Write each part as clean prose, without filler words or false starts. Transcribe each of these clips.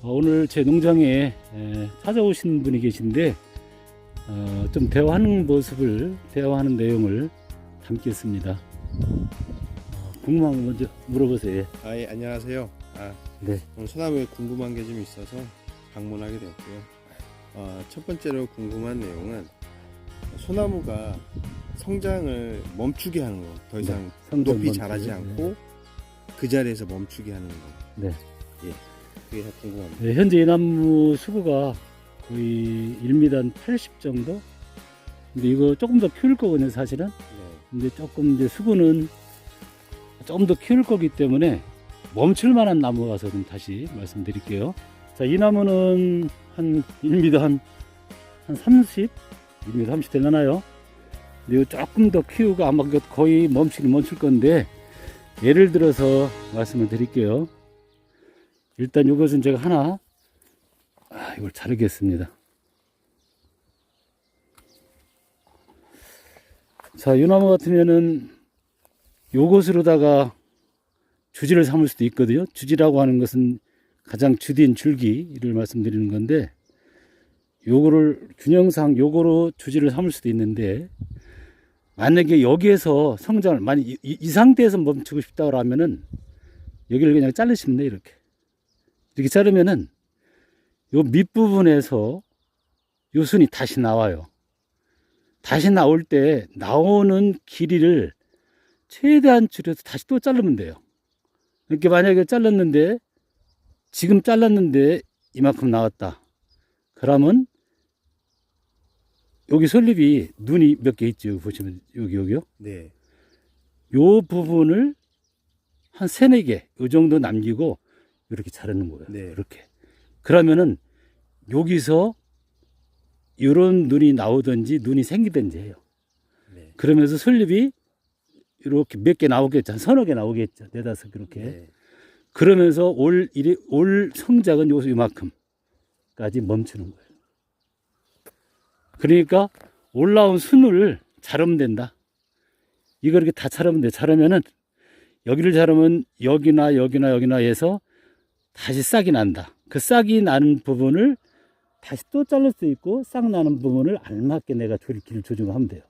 오늘 제 농장에 찾아오신 분이 계신데 좀 대화하는 모습을, 대화하는 내용을 담겠습니다. 궁금한 거 먼저 물어보세요. 예, 안녕하세요. 네. 오늘 소나무에 궁금한 게 좀 있어서 방문하게 되었고요. 첫 번째로 궁금한 내용은 소나무가 성장을 멈추게 하는 거, 더 이상 성장 높이 멈추게, 자라지 않고 그 자리에서 멈추게 하는 거. 네. 예, 그게 다 궁금합니다. 네, 현재 이 나무 수구가 거의 1m 한 80 정도? 근데 이거 조금 더 키울 거거든요, 사실은. 네. 근데 조금 이제 수구는 조금 더 키울 거기 때문에 멈출 만한 나무가 와서 좀 다시 말씀드릴게요. 자, 이 나무는 한 1m 한 30? 1m 30 되려나요? 근데 이거 조금 더 키우고 아마 거의 멈출 건데, 예를 들어서 말씀을 드릴게요. 일단 이것은 제가 하나, 이걸 자르겠습니다. 자, 이 나무 같으면은 요것으로다가 주지를 삼을 수도 있거든요. 주지라고 하는 것은 가장 주된 줄기를 말씀드리는 건데, 요거를 균형상 요거로 주지를 삼을 수도 있는데, 만약에 여기에서 성장을 만약 이 상태에서 멈추고 싶다고 하면은 여기를 그냥 자르시면 돼요. 이렇게 자르면은 요 밑부분에서 요 순이 다시 나와요. 다시 나올 때 나오는 길이를 최대한 줄여서 다시 또 자르면 돼요. 이렇게 만약에 잘랐는데, 지금 잘랐는데 이만큼 나왔다. 그러면 여기 솔잎이 눈이 몇 개 있죠. 보시면 여기요. 네. 요 부분을 한 3, 4개 요 정도 남기고 이렇게 자르는 거예요. 네. 이렇게. 그러면은 여기서 이런 눈이 나오든지 눈이 생기든지 해요. 네. 그러면서 솔잎이 이렇게 몇 개 나오겠죠. 한 서너 개 나오겠죠. 4, 5개 이렇게. 네. 그러면서 올 성장은 요만큼까지 멈추는 거예요. 그러니까 올라온 순을 자르면 된다. 이거 이렇게 다 자르면 돼. 자르면은 여기를 자르면 여기나 해서 다시 싹이 난다. 그 싹이 나는 부분을 다시 또 자를 수 있고, 싹 나는 부분을 알맞게 내가 길을 조정하면 돼요.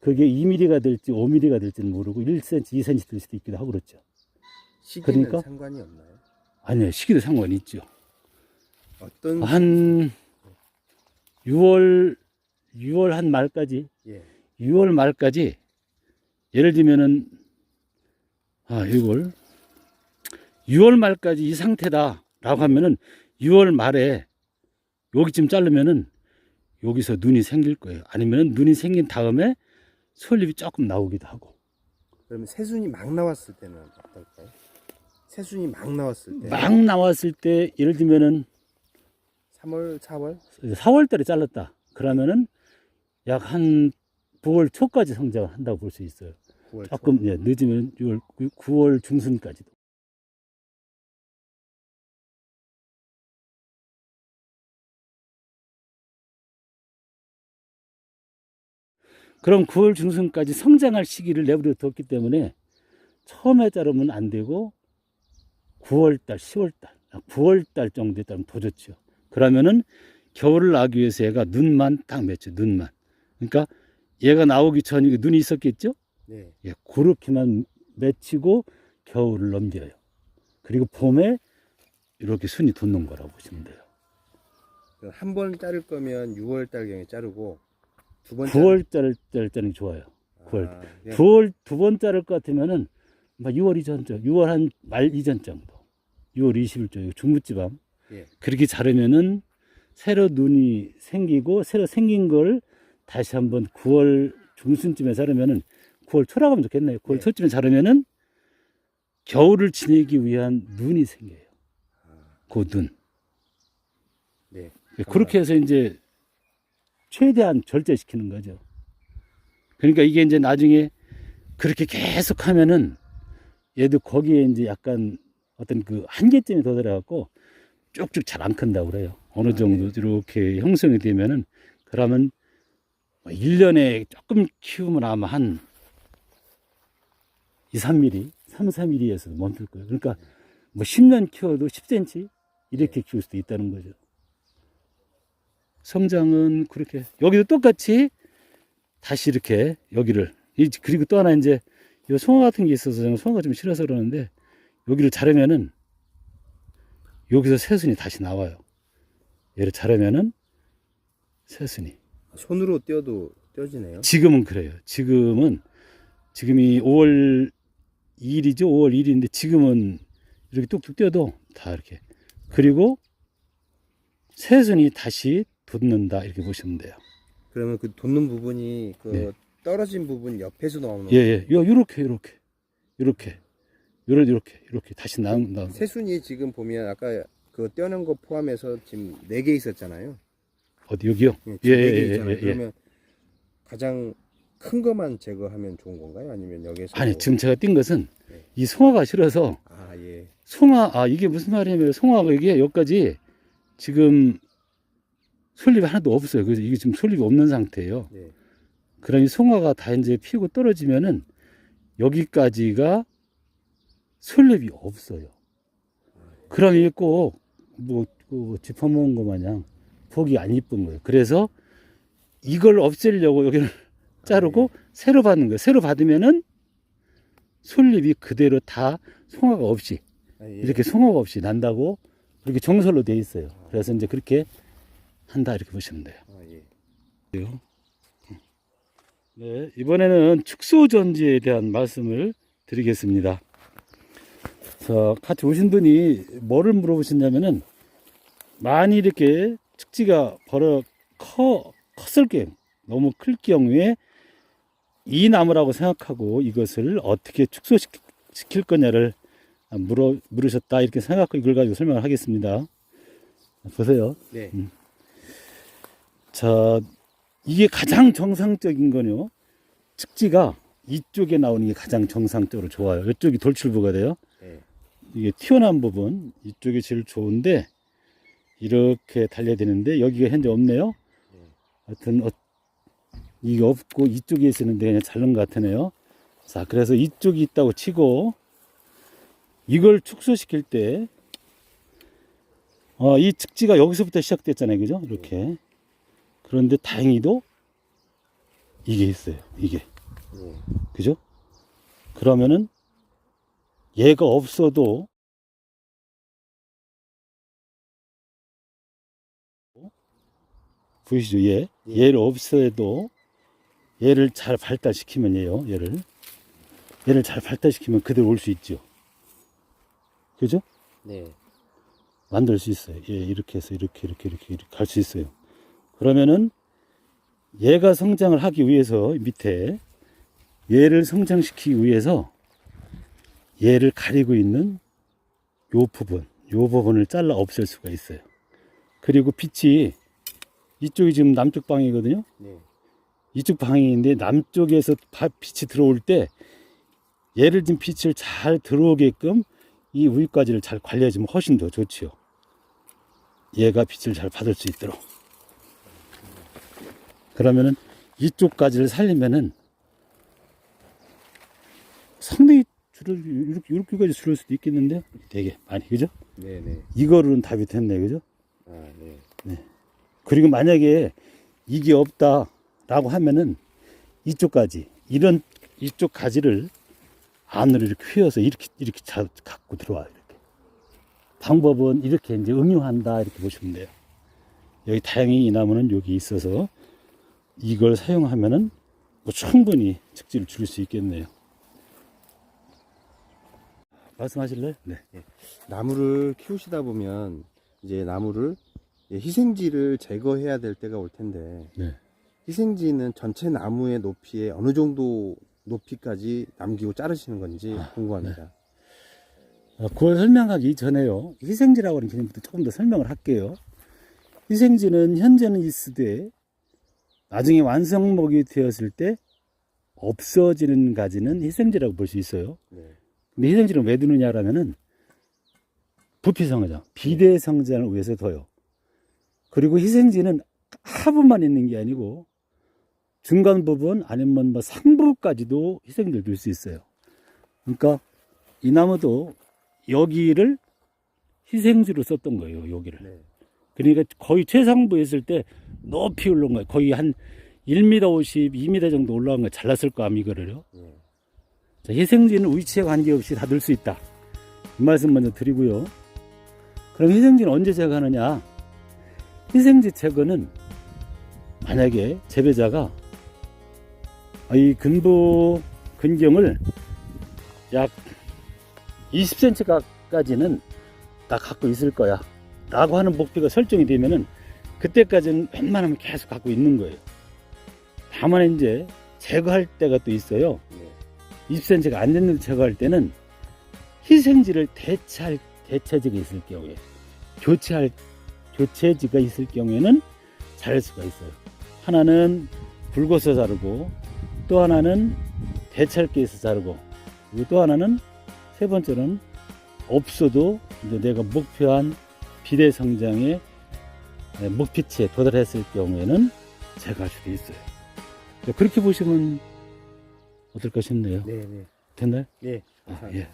그게 2mm가 될지 5mm가 될지는 모르고 1cm, 2cm 될 수도 있기도 하고 그렇죠. 시기는 그러니까? 상관이 없나요? 아니요, 시기도 상관이 있죠. 어떤 한 6월 한 말까지, 예. 6월 말까지, 예를 들면은, 이걸 6월 말까지 이 상태다라고 하면은 6월 말에 여기쯤 자르면은 여기서 눈이 생길 거예요. 아니면은 눈이 생긴 다음에 솔잎이 조금 나오기도 하고. 그러면 새순이 막 나왔을 때는 어떨까요? 새순이 막 나왔을 때. 막 나왔을 때, 예를 들면은 3월, 4월? 4월 달에 잘랐다. 그러면은 약 한 9월 초까지 성장을 한다고 볼 수 있어요. 9월 조금 늦으면 9월 중순까지도. 그럼 9월 중순까지 성장할 시기를 내버려 뒀기 때문에 처음에 자르면 안 되고 9월달, 10월달, 9월달 정도에 따르면 더 좋죠. 그러면은 겨울을 나기 위해서 얘가 눈만 딱 맺죠. 눈만. 그러니까 얘가 나오기 전에 눈이 있었겠죠? 네. 예, 그렇게만 맺히고 겨울을 넘겨요. 그리고 봄에 이렇게 순이 돋는 거라고 보시면 돼요. 한 번 자를 거면 6월 달경에 자르고 두 번 9월 자를 때는 좋아요. 9월. 예. 9월 두 번 자를 것 같으면은 6월 이전쯤, 6월 한 말 이전 정도. 6월 20일쯤 중부지방. 예. 그렇게 자르면은 새로 눈이 생기고, 새로 생긴 걸 다시 한번 9월 중순쯤에 자르면은, 9월 초라고 하면 좋겠네요. 9월 네. 초쯤에 자르면은 겨울을 지내기 위한 눈이 생겨요. 그 눈. 네. 그렇게 해서 이제 최대한 절제시키는 거죠. 그러니까 이게 이제 나중에 그렇게 계속 하면은 얘도 거기에 이제 약간 어떤 그 한계점이 도달해갖고 쭉쭉 잘 안 큰다고 그래요. 어느 정도 이렇게 형성이 되면은, 그러면 1년에 조금 키우면 아마 한 2, 3mm, 3, 4mm에서 멈출 거예요. 그러니까 10년 키워도 10cm, 이렇게 키울 수도 있다는 거죠. 성장은 그렇게 여기도 똑같이 다시 이렇게 여기를 그리고 또 하나 이제 이 송화 같은 게 있어서 저는 송화가 좀 싫어서 그러는데 여기를 자르면은 여기서 새순이 다시 나와요. 얘를 자르면은 새순이. 손으로 떼어도 떼어지네요. 지금은 그래요. 지금이 5월 2일이죠. 5월 1일인데 지금은 이렇게 뚝뚝 떼어도 다 이렇게. 그리고 새순이 다시 돋는다 이렇게 보시면 돼요. 그러면 그 돋는 부분이 그 네. 떨어진 부분 옆에서 나오는 예. 요렇게 다시 나온. 새순이 지금 보면 아까 그 떼어낸 거 포함해서 지금 4개 있었잖아요. 어디 여기요? 네, 예, 지금 4개 예, 있잖아요. 예, 예. 그러면 가장 큰 것만 제거하면 좋은 건가요? 아니면 여기서 아니 지금 제가 띈 것은 네. 이 송화가 싫어서 예. 이게 무슨 말이냐면 송화가 이게 여기까지 지금 솔잎이 하나도 없어요. 그래서 이게 지금 솔잎이 없는 상태예요. 네. 그러니 송화가 다 이제 피고 떨어지면은 여기까지가 솔잎이 없어요. 그러니 꼭뭐 짚어먹은 것 마냥 보기 안 이쁜 거예요. 그래서 이걸 없애려고 여기를 자르고 새로 받는 거예요. 새로 받으면은 솔잎이 그대로 다 송화가 없이 이렇게 송화가 없이 난다고 그렇게 정설로 돼 있어요. 그래서 이제 그렇게 한다 이렇게 보시면 돼요. 예. 네, 이번에는 축소전지에 대한 말씀을 드리겠습니다. 자, 같이 오신 분이 뭐를 물어보셨냐면은 많이 이렇게 축지가 컸을 경우 너무 클 경우에 이 나무라고 생각하고 이것을 어떻게 축소시킬 거냐를 물으셨다 이렇게 생각하고 이걸 가지고 설명을 하겠습니다. 보세요. 네. 자, 이게 가장 정상적인 거요. 측지가 이쪽에 나오는 게 가장 정상적으로 좋아요. 이쪽이 돌출부가 돼요. 네. 이게 튀어나온 부분 이쪽이 제일 좋은데 이렇게 달려야 되는데 여기가 현재 없네요. 하여튼 이게 없고 이쪽에 있었는데 그냥 자른 것 같으네요. 자, 그래서 이쪽이 있다고 치고 이걸 축소시킬 때 이 측지가 여기서부터 시작됐잖아요. 그죠? 이렇게. 그런데 다행히도 이게 있어요. 이게. 그죠? 그러면은 얘가 없어도 보이시죠? 얘를 없어도 얘를 잘 발달시키면 얘를 잘 발달시키면 그대로 올 수 있죠. 그죠? 네. 만들 수 있어요. 이렇게 해서 이렇게 갈 수 있어요. 그러면은 얘가 성장을 하기 위해서 밑에 얘를 성장시키기 위해서 얘를 가리고 있는 요 부분을 잘라 없앨 수가 있어요. 그리고 빛이 이쪽이 지금 남쪽 방이거든요. 네. 이쪽 방인데 남쪽에서 빛이 들어올 때 얘를 지금 빛을 잘 들어오게끔 이 우위까지를 잘 관리해주면 훨씬 더 좋지요. 얘가 빛을 잘 받을 수 있도록. 그러면은 이쪽까지를 살리면은 상당히 이렇게까지 줄일 수도 있겠는데 되게 많이 그죠? 네네. 이거로는 답이 됐네 그죠? 네. 그리고 만약에 이게 없다라고 하면은 이쪽까지 이쪽 가지를 안으로 이렇게 휘어서 이렇게 갖고 들어와요. 이렇게. 방법은 이렇게 이제 응용한다 이렇게 보시면 돼요. 여기 다행히 이 나무는 여기 있어서 이걸 사용하면은 뭐 충분히 측지를 줄일 수 있겠네요. 말씀하실래요? 네. 나무를 키우시다 보면 이제 나무를 희생지를 제거해야 될 때가 올 텐데 네. 희생지는 전체 나무의 높이에 어느 정도 높이까지 남기고 자르시는 건지 궁금합니다. 그걸 설명하기 전에요. 희생지라고 하는 개념부터 조금 더 설명을 할게요. 희생지는 현재는 있으되 나중에 완성목이 되었을 때 없어지는 가지는 희생지라고 볼 수 있어요. 네. 근데 희생지는 왜 두느냐라면은 부피성장, 비대성장을 위해서 둬요. 그리고 희생지는 하부만 있는 게 아니고 중간 부분 아니면 뭐 상부까지도 희생지를 둘 수 있어요. 그러니까 이 나무도 여기를 희생지로 썼던 거예요, 여기를. 네. 그러니까 거의 최상부에 있을 때 높이 올라온 거예요. 거의 한 1m 50, 2m 정도 올라간 거 잘랐을 거 아미거를요. 네. 자, 희생지는 위치에 관계없이 다 넣을 수 있다. 이 말씀 먼저 드리고요. 그럼 희생지는 언제 제거하느냐? 희생지 제거는 만약에 재배자가 이 근경을 약 20cm까지는 다 갖고 있을 거야 라고 하는 목표가 설정이 되면은 그때까지는 웬만하면 계속 갖고 있는 거예요. 다만 이제 제거할 때가 또 있어요. 네. 20cm가 안 됐는데 제거할 때는 희생지를 대체할 대체지가 있을 경우에 교체지가 있을 경우에는 자를 수가 있어요. 하나는 굵어서 자르고 또 하나는 대체할 게 있어서 자르고 그리고 또 하나는 세 번째는 없어도 이제 내가 목표한 비대 성장의 목표치에 도달했을 경우에는 제거할 수도 있어요. 그렇게 보시면 어떨까 싶네요. 네. 네. 됐나요? 네. 아, 예.